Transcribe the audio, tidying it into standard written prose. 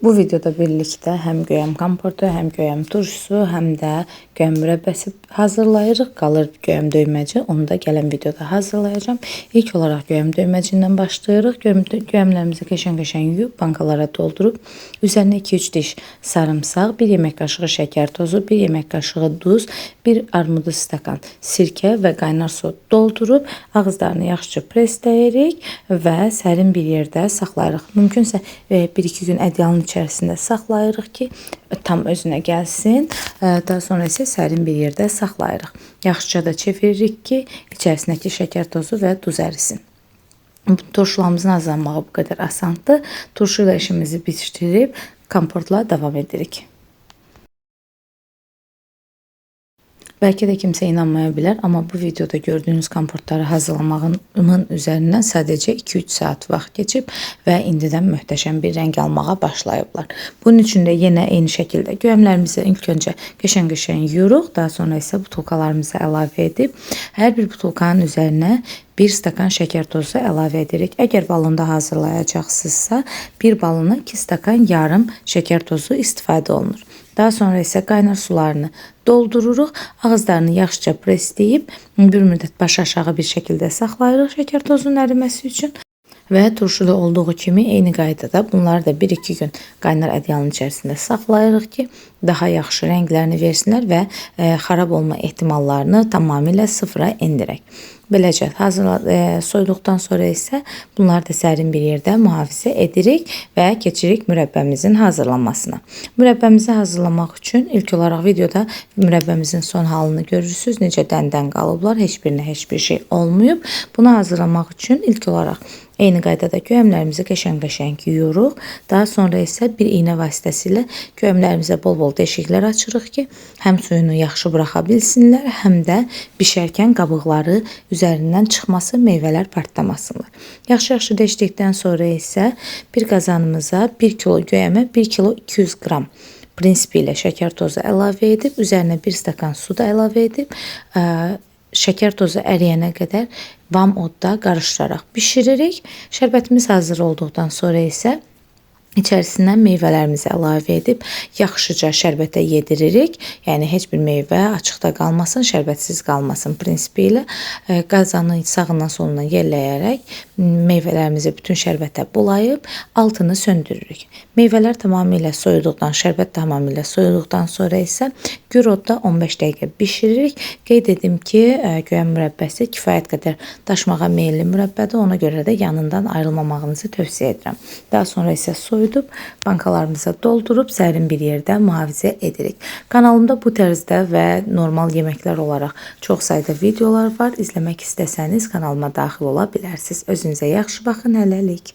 Bu videoda birlikdə həm göyəm kompotu, həm göyəm turşusu, həm də göyəm mürəbbəsi hazırlayırıq. Qalır göyəm döyməci, onu da gələn videoda hazırlayacağım. İlk olaraq göyəm döyməcindən başlayırıq. Göyəmlərimizi qəşəng-qəşəng yuyub, bankalara doldurub, üzərinə 2-3 diş sarımsaq, 1 yemək qaşığı şəkər tozu, 1 yemək qaşığı duz, 1 armudu stakan sirkə və qaynar su doldurub, ağızlarını yaxşıca presləyirik və sərin bir yerdə saxlayırıq. Mümkünsə 1-2 gün ədyalın içərisində saxlayırıq ki, tam özünə gəlsin. Daha sonra isə sərin bir yerdə saxlayırıq. Yaxşıca da çeviririk ki, içərisindəki şəkər tozu və duz ərisin. Turşularımızın hazırlanmağı bu qədər asandır. Turşu ilə işimizi bitirib komportla davam edirik. Belki de kimse inanmayabilir ama bu videoda gördüğünüz komportları hazırlamağımın üzerinden sadece 2-3 saat vaxt geçip ve indidən möhtəşəm bir renk almağa başlayıblar. Bunun için de yine eyni şekilde göyəmlərimizi ilk önce qəşəng-qəşəng yuyuruq. Daha sonra ise butulkalarımızı əlavə edib hər bir butulkanın üzerine 1 stakan şəkər tozu əlavə edirik. Əgər balında hazırlayacaqsınızsa, bir balına 2 stakan yarım şəkər tozu istifadə olunur. Daha sonra isə qaynar sularını doldururuq. Ağızlarını yaxşıca presləyib bir müddət baş aşağı bir şəkildə saxlayırıq şəkər tozunun əriməsi üçün. Və turşuda olduğu kimi eyni qaydada bunları da 1-2 gün qaynar ədyalın içərisində saxlayırıq ki, daha yaxşı rənglərini versinlər və xarab olma ehtimallarını tamamilə sıfıra endirək. Beləcə soyuduqdan sonra isə bunları da sərin bir yerdə mühafizə edirik və keçirik mürəbbəmizin hazırlanmasına. Mürəbbəmizi hazırlamaq üçün ilk olaraq videoda mürəbbəmizin son halını görürsünüz. Necə dəndən qalıblar, heç birinə heç bir şey olmayıb. Bunu hazırlamaq üçün ilk olaraq eyni qaydada göyəmlərimizi qəşəng-qəşəng yuyuruq. Daha sonra isə bir iynə vasitəsilə göyəmlərimizə bol-bol deşiklər açırıq ki, həm suyunu yaxşı buraxa bilsinlər, həm də bişərkən qabıqları üzərindən çıxması, meyvələr partlamasınlar. Yaxşı-yaxşı deşdikdən sonra isə bir qazanımıza 1 kilo göyəmə 1 kilo 200 qram prinsipi ilə şəkər tozu əlavə edib, üzərinə 1 stakan su da əlavə edib, şəkər tozu əriyənə qədər vam odda qarışdıraraq bişiririk. Şərbətimiz hazır olduqdan sonra isə İçərisindən meyvələrimizi əlavə edib yaxşıca şərbətə yediririk. Yəni heç bir meyvə açıqda qalmasın, şərbətsiz qalmasın prinsipi ilə qazanı sağından solundan yelləyərək meyvələrimizi bütün şərbətə bulayıb altını söndürürük. Meyvələr tamamilə soyuduqdan, şərbət tamamilə soyuduqdan sonra isə gür odda 15 dəqiqə bişiririk. Qeyd edim ki, göyəm mürəbbəsi kifayət qədər daşmağa meyilli mürəbbədir. Ona görə də yanından ayrılmamağınızı tövsiyə edirəm. Daha sonra isə soyudub bankalarımıza doldurup sərin bir yerdə mühafizə edirik. Kanalımda bu tərzdə və normal yeməklər olaraq çox sayda videolar var. İzləmək istəsəniz kanalıma daxil ola bilərsiniz. Özünüzə yaxşı baxın, hələlik.